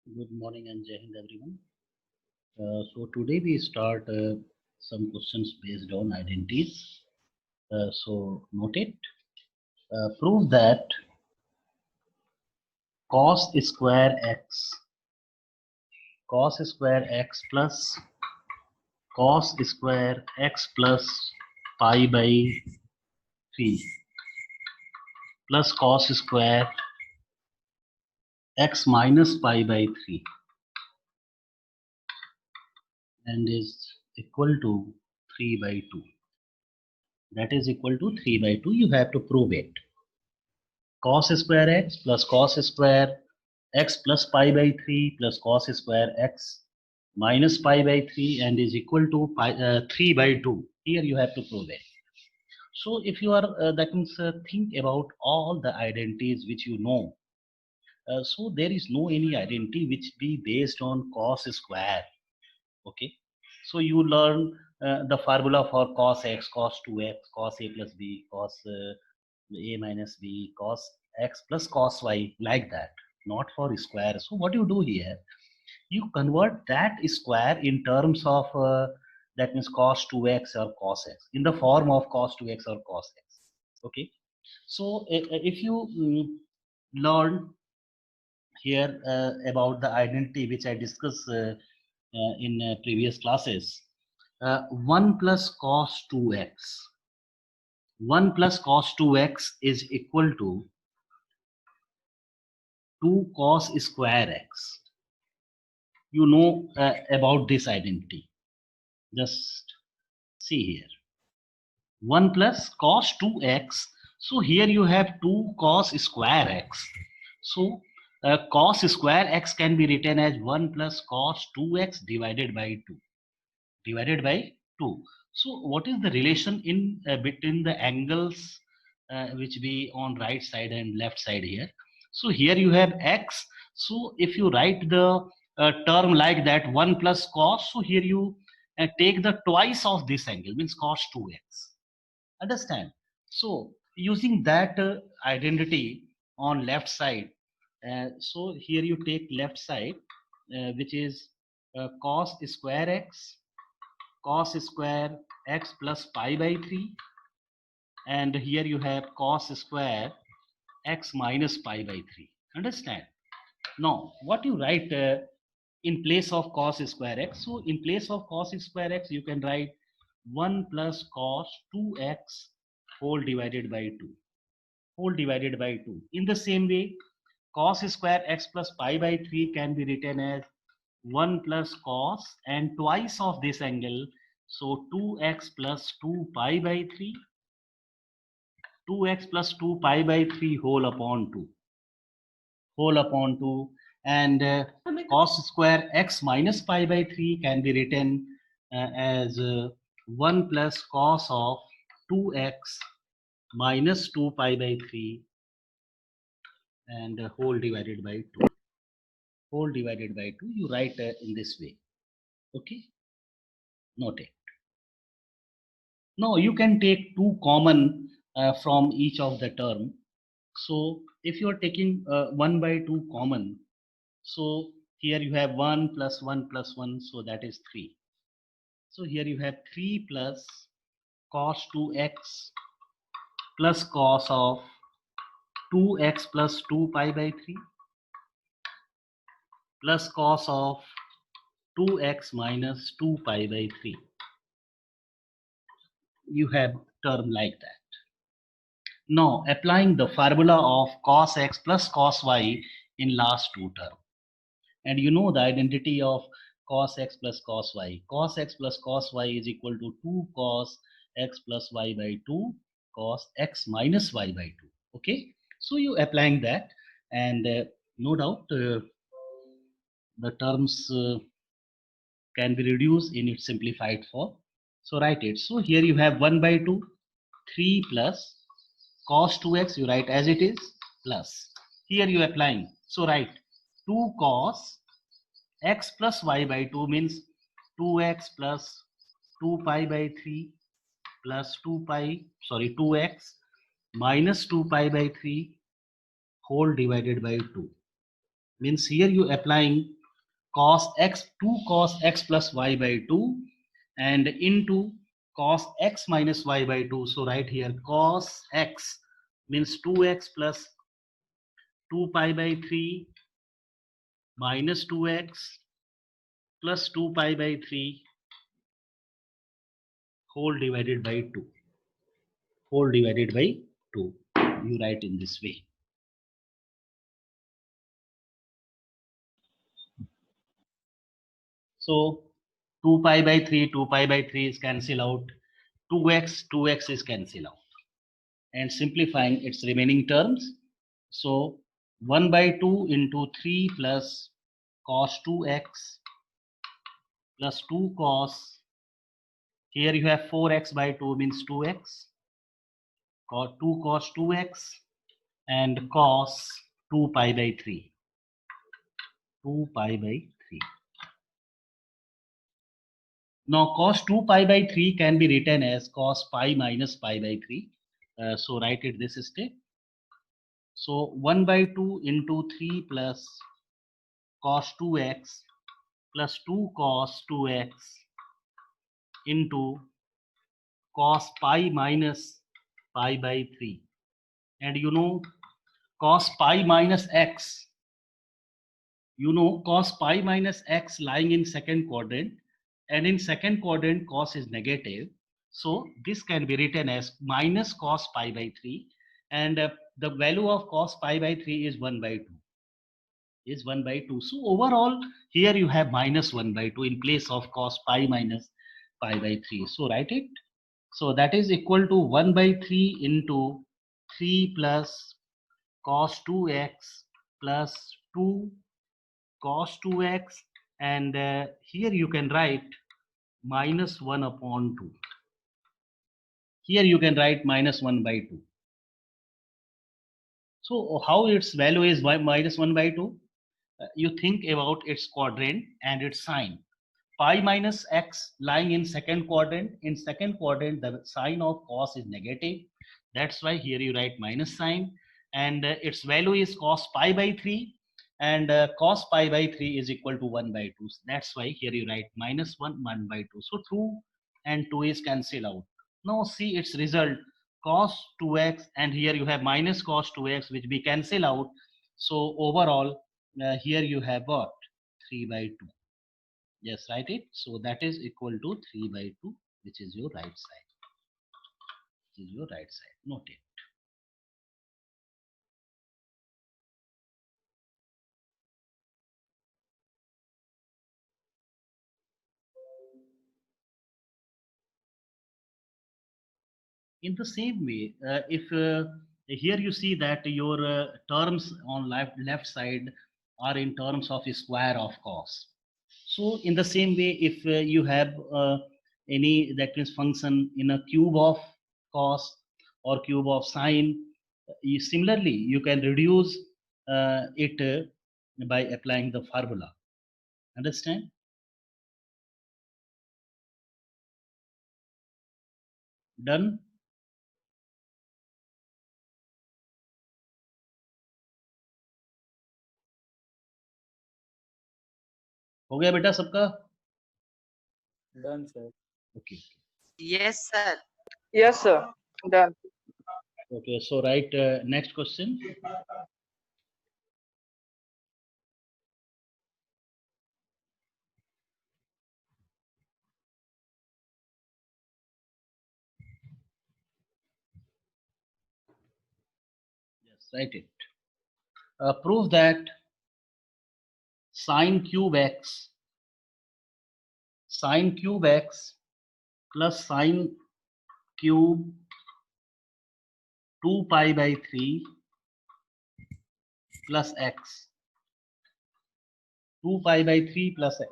Good morning and Jai Hind everyone. So today we start some questions based on identities. So note it. Prove that cos square x plus cos square x plus pi by 3 plus cos square x minus pi by 3 and is equal to 3 by 2. That is equal to 3 by 2. You have to prove it. Cos square x plus cos square x plus pi by 3 plus cos square x minus pi by 3 and is equal to 3 by 2. Here you have to prove it. So if you are that means think about all the identities which you know. So there is no any identity which be based on cos square. Okay. So you learn the formula for cos x, cos 2x, cos a plus b, cos a minus b, cos x plus cos y, like that, not for square. So what you do here, you convert that square in terms of that means cos 2x or cos x, in the form of cos 2x or cos x. Okay. So if you learn here about the identity which I discussed in previous classes, 1 plus cos 2x, 1 plus cos 2x is equal to 2 cos square x. You know about this identity. Just see here. 1 plus cos 2x. So here you have 2 cos square x. So cos square x can be written as 1 plus cos 2x divided by 2. Divided by 2. So what is the relation in between the angles which be on right side and left side here? So here you have x. So if you write the term like that, 1 plus cos, so here you take the twice of this angle, means cos 2x. Understand? So using that identity on left side, so here you take left side, which is cos square x, cos square x plus pi by 3, and here you have cos square x minus pi by 3. Understand? Now what you write in place of cos square x? So in place of cos square x you can write 1 plus cos 2x whole divided by 2, whole divided by 2. In the same way, cos square x plus pi by 3 can be written as 1 plus cos and twice of this angle, so 2x plus 2 pi by 3, 2x plus 2 pi by 3 whole upon 2, whole upon 2, and cos square x minus pi by 3 can be written as 1 plus cos of 2x minus 2 pi by 3 and whole divided by 2, whole divided by 2. You write in this way. Okay. Note it. Now you can take two common from each of the term. So if you are taking 1 by 2 common, so here you have 1 plus 1 plus 1, so that is 3. So here you have 3 plus cos 2x plus cos of 2x plus 2 pi by 3 plus cos of 2x minus 2 pi by 3. You have term like that. Now applying the formula of cos x plus cos y in last two term, and you know the identity of cos x plus cos y. Cos x plus cos y is equal to 2 cos x plus y by 2 cos x minus y by 2. Okay, so you applying that, and no doubt the terms can be reduced in its simplified form. So write it. So here you have 1 by 2, 3 plus cos 2x, you write as it is, plus here you applying, so write 2 cos x plus y by 2 means 2x plus 2 pi by 3 plus 2x minus 2 pi by 3 whole divided by 2. means here you applying cos x, 2 cos x plus y by 2 and into cos x minus y by 2. So right here cos x means 2x plus 2 pi by 3 minus 2x plus 2 pi by 3 whole divided by 2. Whole divided by 2. You write in this way. So 2 pi by 3, 2 pi by 3 is cancel out. 2x is cancel out. And simplifying its remaining terms. So 1 by 2 into 3 plus cos 2x plus 2 cos. Here you have 4x by 2 means 2x. Cos 2 cos 2x and cos 2 pi by 3. 2 pi by 3. Now cos 2 pi by 3 can be written as cos pi minus pi by 3. So write it this step. So 1 by 2 into 3 plus cos 2x plus 2 cos 2x into cos pi minus pi by 3. And you know cos pi minus x. You know cos pi minus x lying in second quadrant, and in second quadrant cos is negative. So this can be written as minus cos pi by 3, and the value of cos pi by 3 is 1 by 2. Is 1 by 2. So overall here you have minus 1 by 2 in place of cos pi minus pi by 3. So write it. So that is equal to 1 by 3 into 3 plus cos 2x plus 2 cos 2x, and here you can write minus 1 upon 2. Here you can write minus 1 by 2. So how its value is minus 1 by 2? You think about its quadrant and its sign. Pi minus x lying in second quadrant. In second quadrant, the sign of cos is negative. That's why here you write minus sign. And its value is cos pi by 3. And cos pi by 3 is equal to 1 by 2. That's why here you write minus 1, 1 by 2. So 2 and 2 is cancelled out. Now see its result, cos 2x, and here you have minus cos 2x, which we cancel out. So overall, here you have what? 3 by 2. Yes, write it. So that is equal to 3 by 2, which is your right side. Which is your right side. Note it. In the same way, if here you see that your terms on left side are in terms of square of cos. So in the same way, if you have any, that means function in a cube of cos or cube of sine, similarly you can reduce it by applying the formula. Understand? Done? हो गया बेटा सबका? Done, sir. Okay. Yes, sir. Yes, sir. Done. Okay, so write next question. Yes, write it. Prove that sine cube x plus sine cube 2 pi by 3 plus x, 2 pi by 3 plus x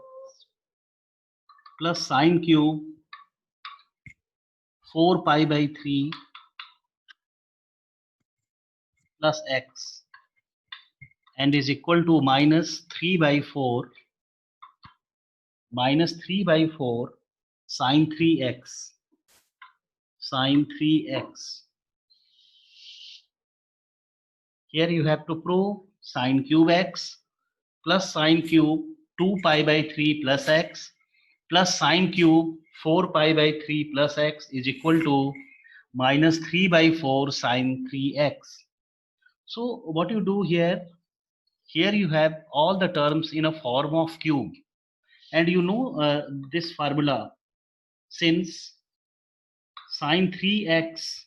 plus sine cube 4 pi by 3 plus x, and is equal to minus 3 by 4 sine 3x sine 3x. Here you have to prove sine cube x plus sine cube 2 pi by 3 plus x plus sine cube 4 pi by 3 plus x is equal to minus 3 by 4 sine 3x. So what you do here, here you have all the terms in a form of cube, and you know this formula, since sine 3x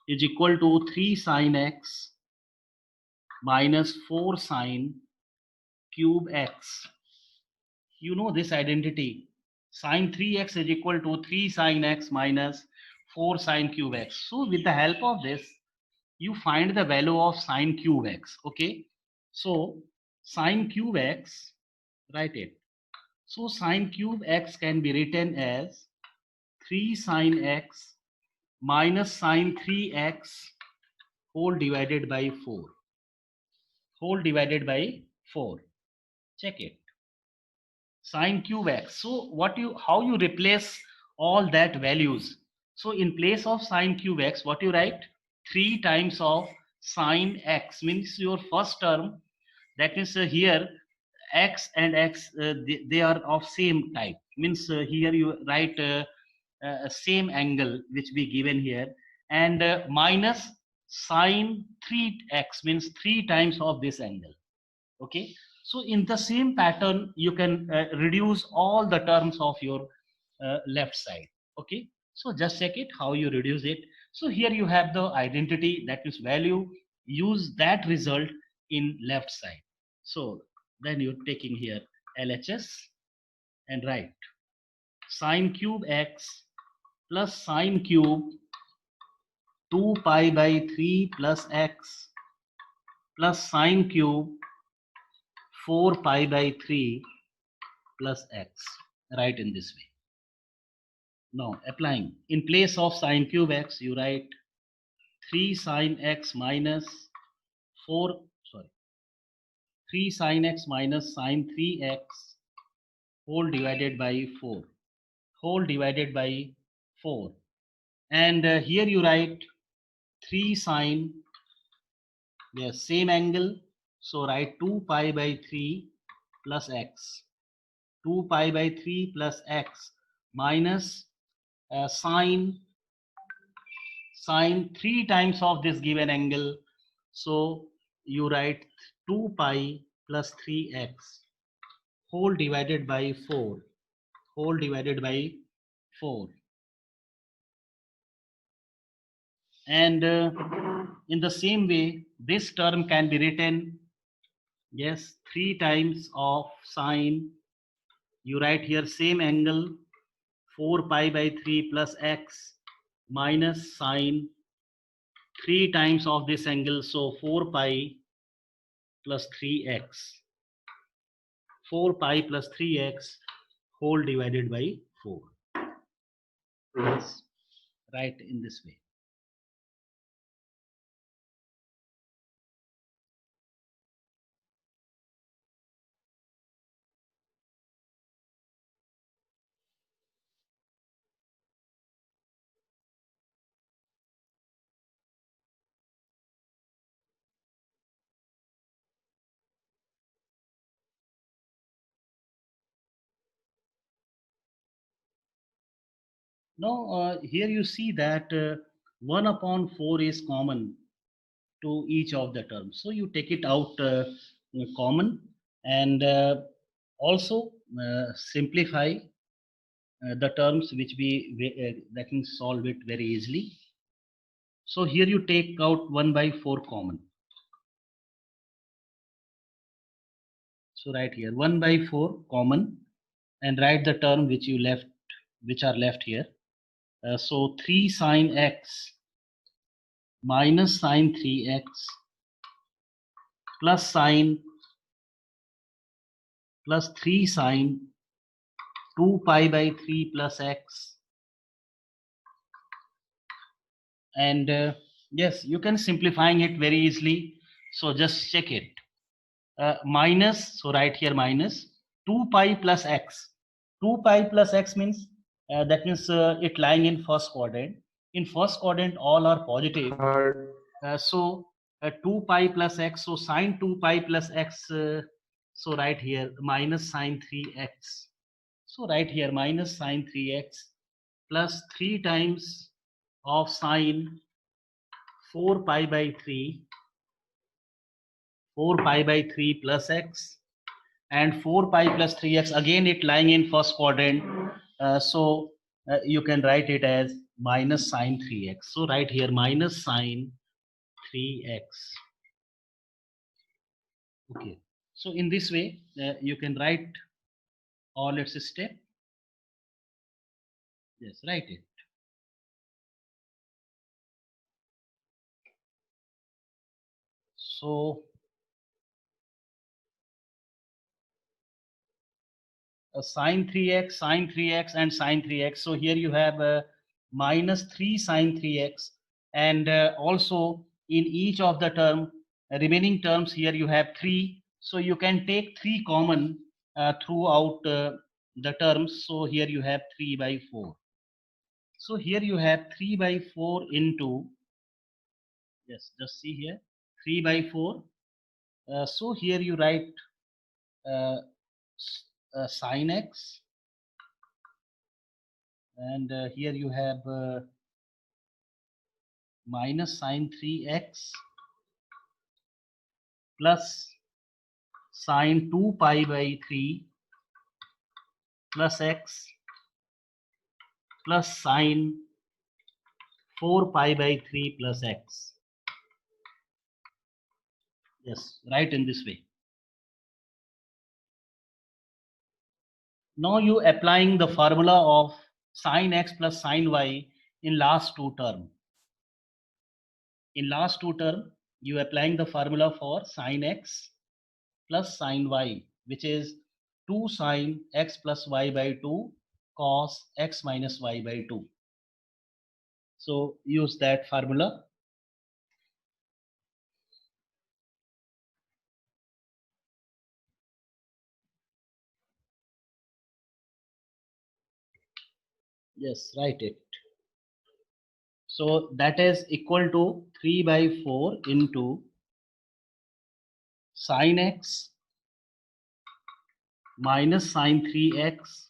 is equal to 3 sine x minus 4 sine cube x. You know this identity. Sine 3x is equal to 3 sine x minus 4 sine cube x. So with the help of this, you find the value of sine cube x. Okay. So sine cube x, write it. So sine cube x can be written as 3 sine x minus sine 3x whole divided by 4. Whole divided by 4. Check it. Sine cube x. So how you replace all that values? So in place of sine cube x, what you write? 3 times of sine x means your first term. That means here x and x they are of same type. Means here you write same angle which we given here, and minus sine 3x means 3 times of this angle. Okay, so in the same pattern you can reduce all the terms of your left side. Okay, so just check it how you reduce it. So here you have the identity, that is value, use that result in left side. So then you're taking here LHS and write sine cube x plus sine cube 2 pi by 3 plus x plus sine cube 4 pi by 3 plus x, right in this way. Now applying, in place of sine cube x you write 3 sine x minus 3 sine x minus sine 3x whole divided by 4, whole divided by 4, and here you write 3 sine, yes, same angle, so write 2 pi by 3 plus x, 2 pi by 3 plus x minus sine 3 times of this given angle, so you write 2 pi plus 3x whole divided by 4, whole divided by 4, and in the same way this term can be written, yes, 3 times of sine, you write here same angle 4 pi by 3 plus x minus sine 3 times of this angle, so 4 pi plus 3x, 4 pi plus 3x whole divided by 4. Yes, right in this way. Now here you see that 1 upon 4 is common to each of the terms. So you take it out common, and also simplify the terms which that can solve it very easily. So here you take out 1 by 4 common. So write here 1 by 4 common, and write the term which you left, which are left here. So 3 sine x minus sine 3x plus sine plus 3 sine 2 pi by 3 plus x, and yes, you can simplifying it very easily, so just check it. Minus, so write here minus 2 pi plus x. 2 pi plus x means that means it lying in first quadrant. In first quadrant all are positive, so 2 pi plus x, so sine 2 pi plus x So write here minus sine 3x. So write here minus sine 3x plus 3 times of sine 4 pi by 3, 4 pi by 3 plus x, and 4 pi plus 3x, again it lying in first quadrant. So you can write it as minus sine 3x. So write here minus sine 3x. Okay. So in this way, you can write all its step. Yes, write it. So sine 3x, sine 3x, and sine 3x. So here you have minus 3 sine 3x, and also in each of the remaining terms here you have 3. So you can take 3 common throughout the terms. So here you have 3 by 4. So here you have 3 by 4 into, yes, just see here, 3 by 4. So here you write uh, sine x, and here you have minus sine 3x plus sine 2 pi by 3 plus x plus sine 4 pi by 3 plus x. Yes, right in this way. Now you applying the formula of sine x plus sine y in last two term. In last two term, you applying the formula for sine x plus sine y, which is 2 sine x plus y by 2 cos x minus y by 2. So use that formula. Yes, write it. So that is equal to 3 by 4 into sine x minus sine 3x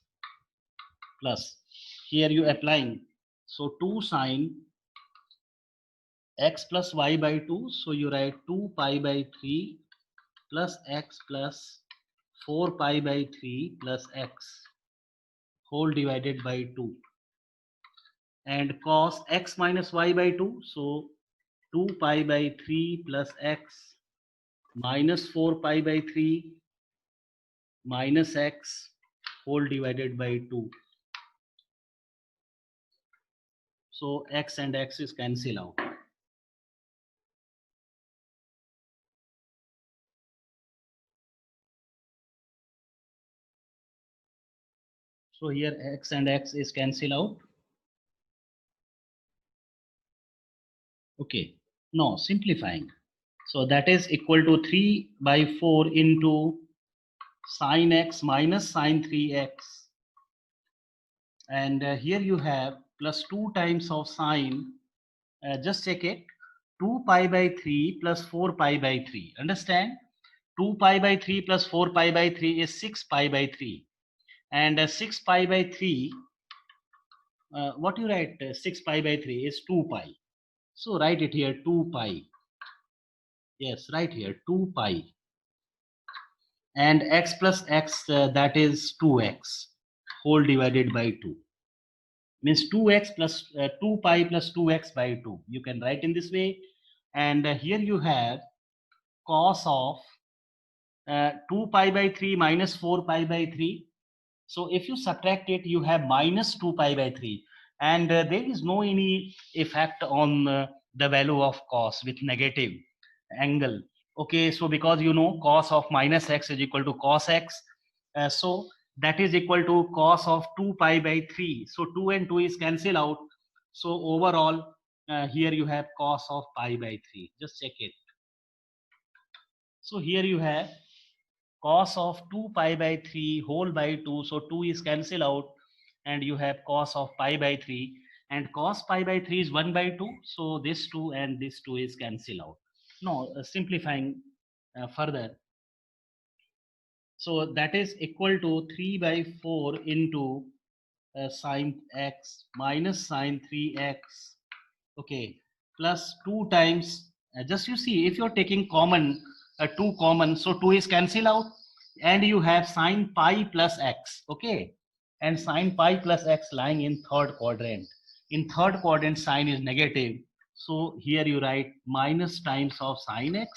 plus, here you applying, so 2 sine x plus y by 2. So you write 2 pi by 3 plus x plus 4 pi by 3 plus x whole divided by 2, and cos x minus y by 2. So 2 pi by 3 plus x minus 4 pi by 3 minus x whole divided by 2. So x and x is cancel out. So here x and x is cancel out. Okay. No, simplifying. So that is equal to 3 by 4 into sine x minus sine 3x. And here you have plus 2 times of sine. Just check it. 2 pi by 3 plus 4 pi by 3. Understand? 2 pi by 3 plus 4 pi by 3 is 6 pi by 3. And 6 pi by 3, what you write? 6 pi by 3 is 2 pi. So write it here 2 pi. Yes, right here 2 pi. And x plus x, that is 2x whole divided by 2. Means 2x plus 2 pi plus 2x by 2. You can write in this way. And here you have cos of 2 pi by 3 minus 4 pi by 3. So if you subtract it, you have minus 2 pi by 3. And there is no any effect on the value of cos with negative angle. Okay, so because you know cos of minus x is equal to cos x. So that is equal to cos of 2 pi by 3. So 2 and 2 is cancel out. So overall, here you have cos of pi by 3. Just check it. So here you have cos of 2 pi by 3 whole by 2. So 2 is cancel out, and you have cos of pi by 3, and cos pi by 3 is 1 by 2. So this 2 and this 2 is cancel out. No, simplifying further. So that is equal to 3 by 4 into sine x minus sine 3x, okay, plus 2 times, just you see, if you're taking common, 2 common, so 2 is cancel out, and you have sine pi plus x, okay, and sine pi plus x lying in third quadrant. In third quadrant, sine is negative, so here you write minus times of sine x,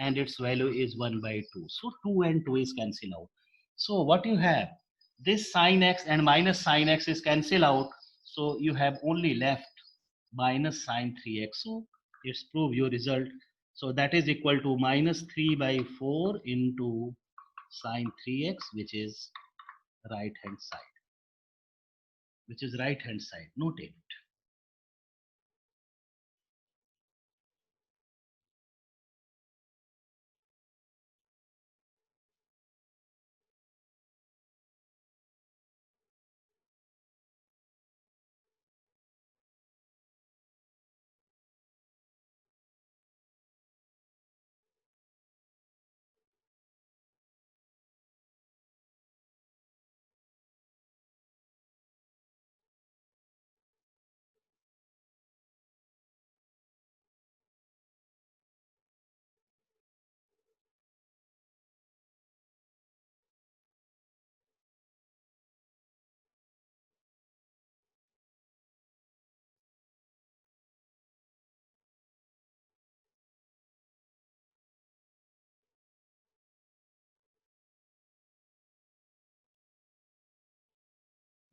and its value is 1 by 2. So 2 and 2 is cancel out. So what you have, this sine x and minus sine x is cancel out, so you have only left minus sine 3x. So it's prove your result. So that is equal to minus 3 by 4 into sine 3x, which is right hand side. Which is right hand side. Note it.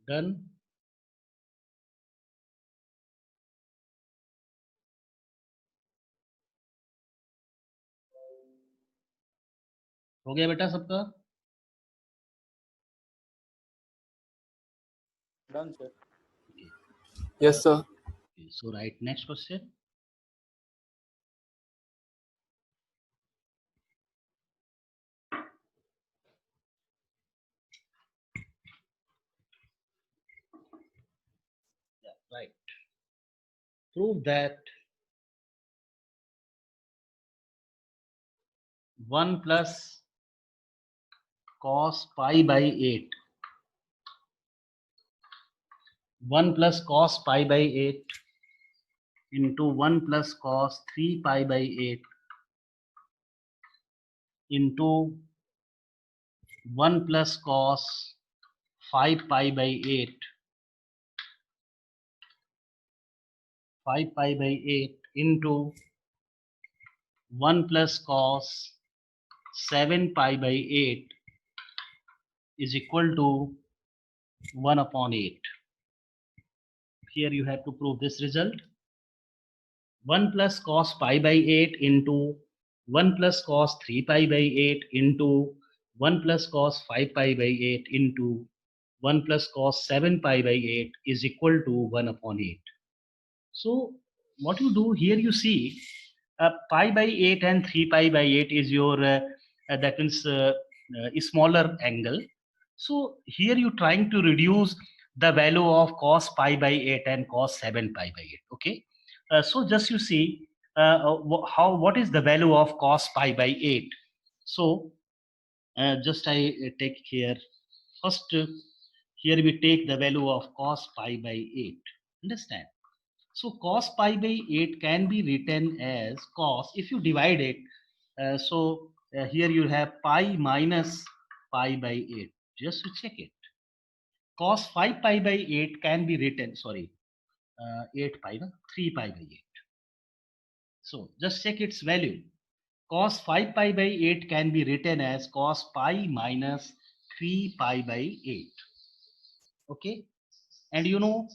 Done. हो गया बेटा सबका? Done, sir. Okay. Yes, sir. Okay. So write next question. Yeah, right. Prove that 1 plus cos pi by 8. 1 plus cos pi by 8 into 1 plus cos 3 pi by 8 into 1 plus cos 5 pi by 8, 5 pi by 8 into 1 plus cos 7 pi by 8 is equal to 1 upon 8. Here you have to prove this result. 1 plus cos pi by 8 into 1 plus cos 3 pi by 8 into 1 plus cos 5 pi by 8 into 1 plus cos 7 pi by 8 is equal to 1 upon 8. So what you do here, you see pi by 8 and 3 pi by 8 is your that means smaller angle. So here you trying to reduce the value of cos pi by 8 and cos 7 pi by 8. Okay. So just you see what is the value of cos pi by 8. So just I take here first, here we take the value of cos pi by 8. Understand? So cos pi by 8 can be written as cos, if you divide it, here you have pi minus pi by 8. Just to check it. Cos 5 pi by 8 can be written, sorry, 8 pi, no? 3 pi by 8. So just check its value. Cos 5 pi by 8 can be written as cos pi minus 3 pi by 8. Okay. And you know,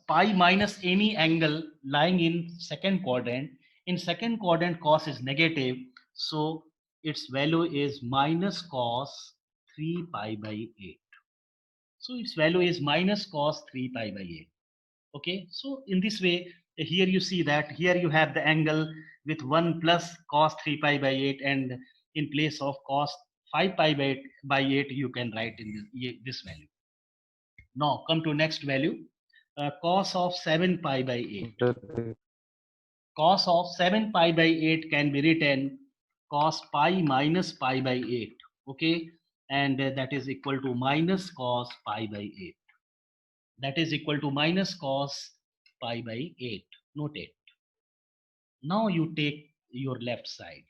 pi minus any angle lying in second quadrant. In second quadrant, cos is negative. So its value is minus cos 3 pi by 8. So its value is minus cos 3 pi by 8. Okay. So in this way, here you see that here you have the angle with 1 plus cos 3 pi by 8, and in place of cos 5 pi by 8, you can write in this value. Now come to next value, cos of 7 pi by 8. Cos of 7 pi by 8 can be written cos pi minus pi by 8. Okay, and that is equal to minus cos pi by 8. That is equal to minus cos pi by 8. Note it. Now you take your left side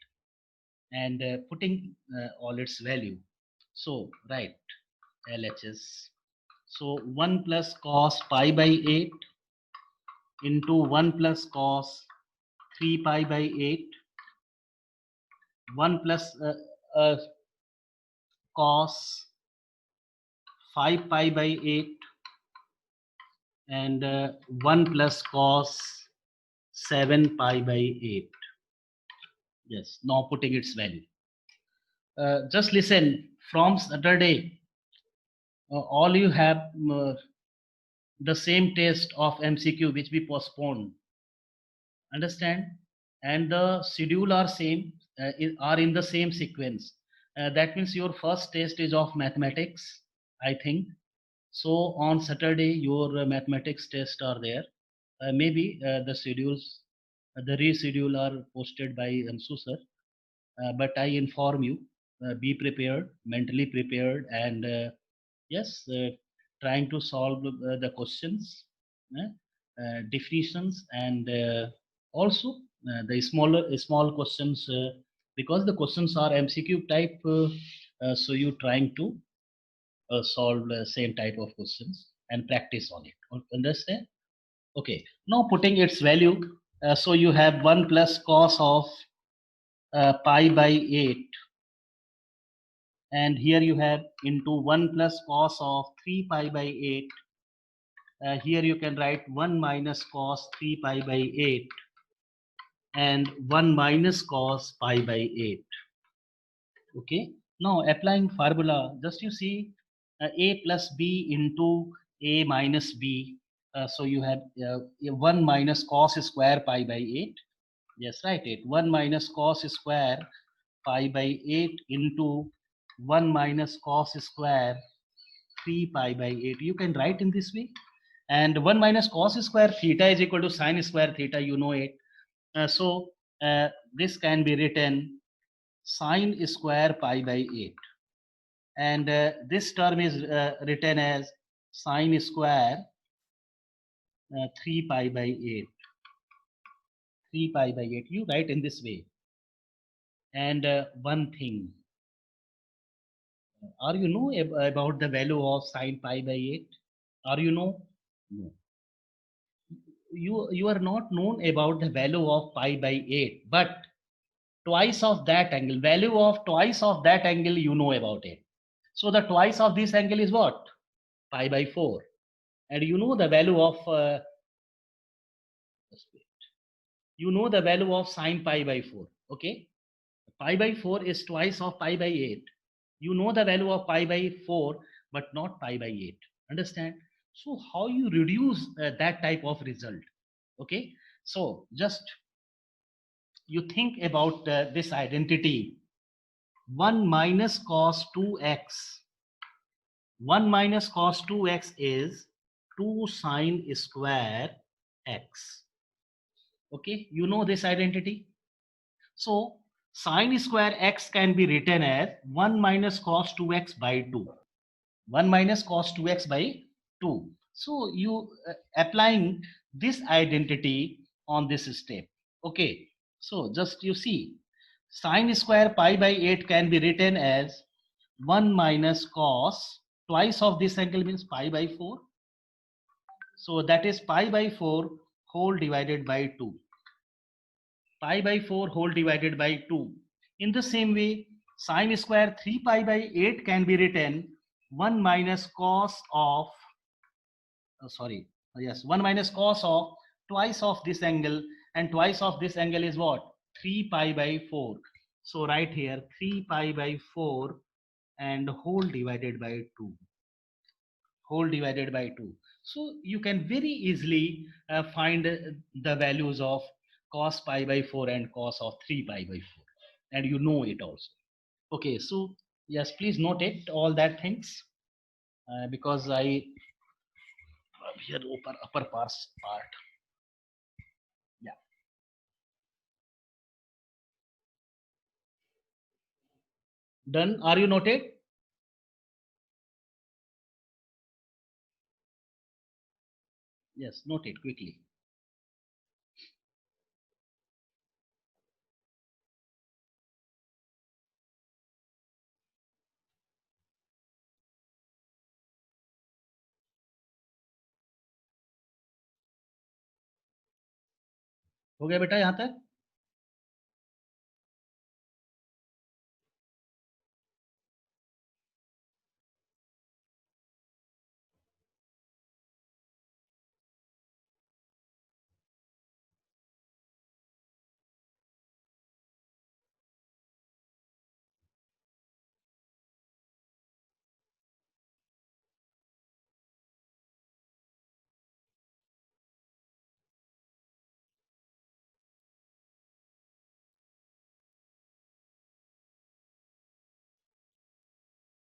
and putting all its value. So right, LHS. So 1 plus cos pi by 8 into 1 plus cos 3 pi by 8, 1 plus cos 5 pi by 8, and 1 plus cos 7 pi by 8. Yes, now putting its value. Just listen, from Saturday, all you have the same test of MCQ which we postponed. Understand? And the schedule are same, are in the same sequence. That means your first test is of mathematics, I think. So on Saturday, your mathematics tests are there. Maybe the schedules, the reschedule are posted by Ansu sir. But I inform you, be prepared, mentally prepared, and yes, trying to solve the questions, definitions, and also the small questions, because the questions are MCQ type. So you trying to solve the same type of questions and practice on it. Understand? Okay. Now putting its value. So you have 1 plus cos of pi by 8, and here you have into 1 plus cos of 3 pi by 8. Here you can write 1 minus cos 3 pi by 8 and 1 minus cos pi by 8. Okay. Now applying formula, just you see a plus b into a minus b. So you have 1 minus cos square pi by 8. Yes, right. 1 minus cos square pi by 8 into 1 minus cos square 3 pi by 8. You can write in this way. And 1 minus cos square theta is equal to sine square theta. You know it. So this can be written sine square pi by 8. And this term is written as sine square 3 pi by 8. 3 pi by 8. You write in this way. And one thing, are you know about the value of sine pi by 8? Are you know? No. You are not known about the value of pi by 8, but twice of that angle, value of twice of that angle, you know about it. So the twice of this angle is what? Pi by 4. And you know the value of you know the value of sine pi by 4. Okay, pi by 4 is twice of pi by 8. You know the value of pi by 4, but not pi by 8. Understand? So how you reduce that type of result? Okay, so just you think about this identity. 1 minus cos 2x. 1 minus cos 2x is 2 sine square x. Okay, you know this identity. So sine square x can be written as 1 minus cos 2x by 2. 1 minus cos 2x by 2. So you applying this identity on this step. Okay, so just you see, sine square pi by 8 can be written as 1 minus cos, twice of this angle means pi by 4. So that is pi by 4 whole divided by 2. Pi by 4 whole divided by 2. In the same way, sine square 3 pi by 8 can be written 1 minus cos of, yes, 1 minus cos of twice of this angle, and twice of this angle is what? 3 pi by 4. So right here 3 pi by 4 and whole divided by 2. Whole divided by 2. So you can very easily find the values of cos pi by 4 and cos of 3 pi by 4, and you know it also. Okay, so yes, please note it, all that things, because I here upper part. Yeah, done. Are you noted? Yes, note it quickly. हो गया बेटा यहाँ तक?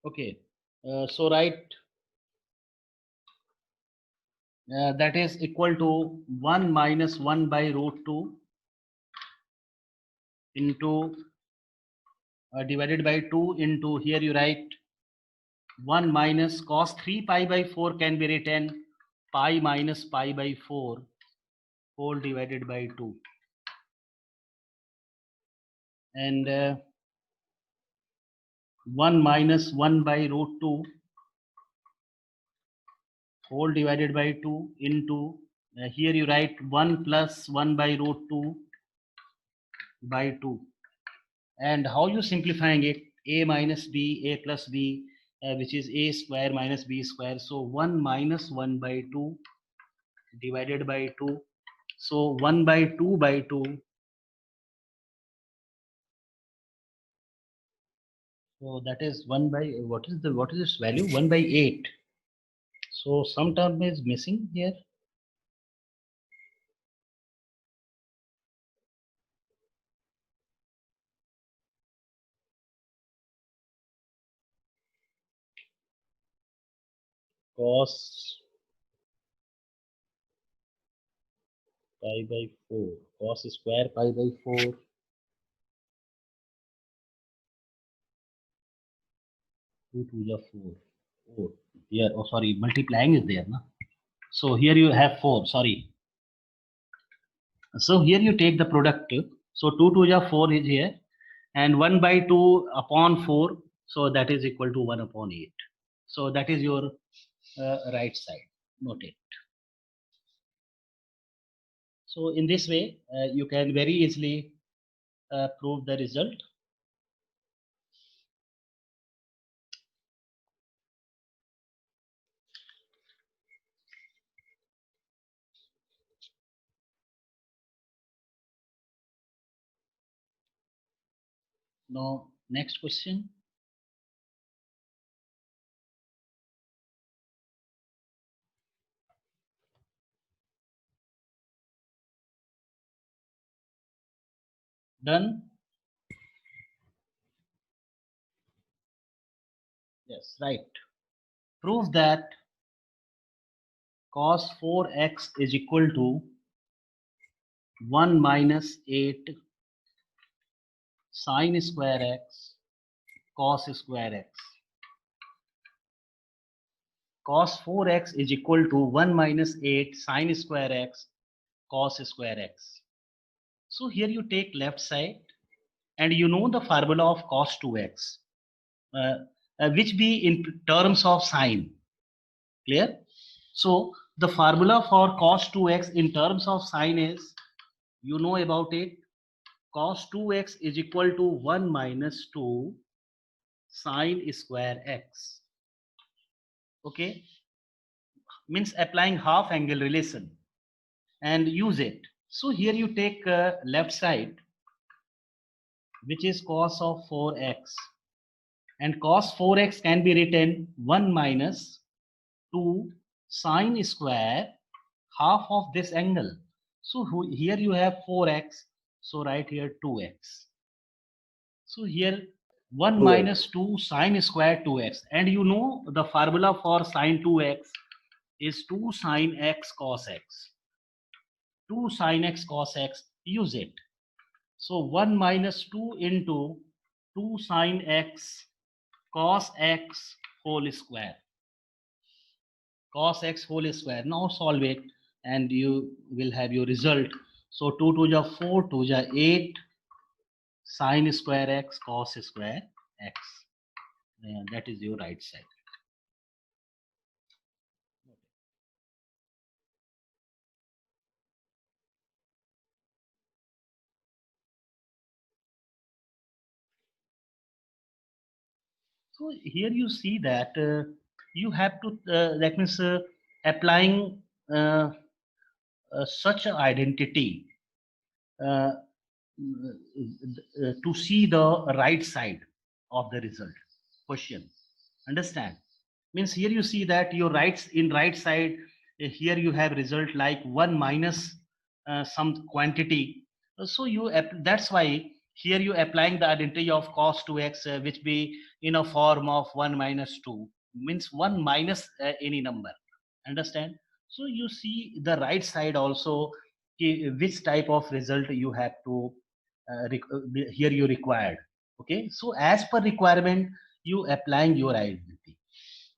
Okay, so write that is equal to 1 minus 1 by root 2 into divided by 2 into, here you write 1 minus cos 3 pi by 4 can be written pi minus pi by 4 whole divided by 2, and 1 minus 1 by root 2 whole divided by 2 into, here you write 1 plus 1 by root 2 by 2. And how you simplifying it? A minus b, a plus b, which is a square minus b square. So 1 minus 1 by 2 divided by 2. So 1 by 2 by 2. So that is 1 by, what is this value? 1 by 8. So some term is missing here. Cos pi by 4. Cos square pi by 4. 2 to the 4. Oh, here, oh sorry, multiplying is there, na? So here you have 4, sorry. So here you take the product. So 2 to the 4 is here, and 1 by 2 upon 4. So that is equal to 1 upon 8. So that is your right side. Note it. So in this way, you can very easily prove the result. Now, next question. Done? Yes, right. Prove that cos 4x is equal to 1 minus 8 sin square x cos square x. Cos 4x is equal to 1 minus 8 sin square x cos square x. So here you take left side, and you know the formula of cos 2x, which be in terms of sine. Clear? So the formula for cos 2x in terms of sine is, you know about it, cos 2x is equal to 1 minus 2 sine square x. Okay, means applying half angle relation and use it. So here you take left side, which is cos of 4x, and cos 4x can be written 1 minus 2 sine square half of this angle. So here you have 4x, so write here 2x. So here 1 minus 2 sine square 2x, and you know the formula for sine 2x is 2 sine x cos x. 2 sine x cos x, use it. So 1 minus 2 into 2 sine x cos x whole square. Cos x whole square. Now solve it, and you will have your result. So 2 to the 4, 2 the 8, sine square x, cos square x. That is your right side. So here you see that you have to, that means applying such an identity uh, to see the right side of the result question. Understand? Means here you see that your right side, here you have result like 1 minus some quantity. So that's why here you applying the identity of cos 2x, which be in a form of 1 minus 2, means 1 minus any number. Understand? So you see the right side also, which type of result you have to here you required. Okay, so as per requirement you applying your identity.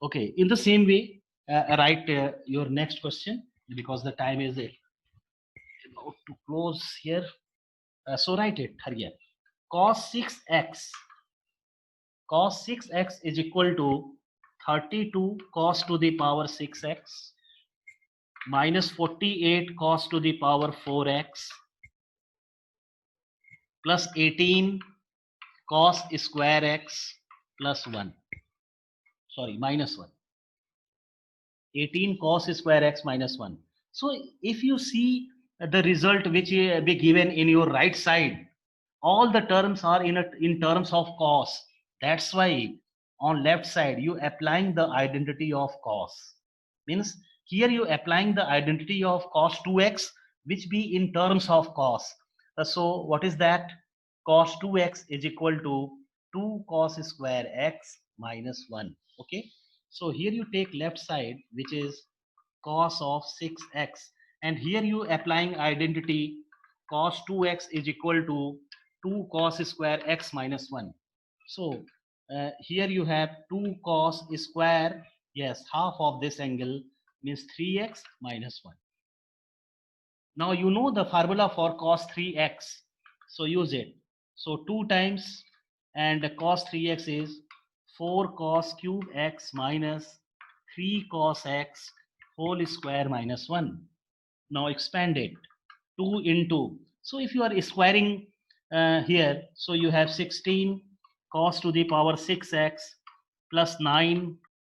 Okay, in the same way, write your next question, because the time is about to close here. So write it, hurry up. Cos 6x. Cos 6x is equal to 32 cos to the power 6x minus 48 cos to the power 4x plus 18 cos square x plus 1. Sorry, minus 1. 18 cos square x minus 1. So if you see the result which be given in your right side, all the terms are in terms of cos. That's why on left side you applying the identity of cos. Means here you applying the identity of cos 2x, which be in terms of cos. So what is that? Cos 2x is equal to 2 cos square x minus 1. Okay. So here you take left side, which is cos of 6x, and here you applying identity cos 2x is equal to 2 cos square x minus 1. So here you have 2 cos square, yes, half of this angle means 3x minus 1. Now you know the formula for cos 3x, so use it. So 2 times, and cos 3x is 4 cos cube x minus 3 cos x whole square minus 1. Now expand it, 2 into, so if you are squaring here, so you have 16 cos to the power 6x plus 9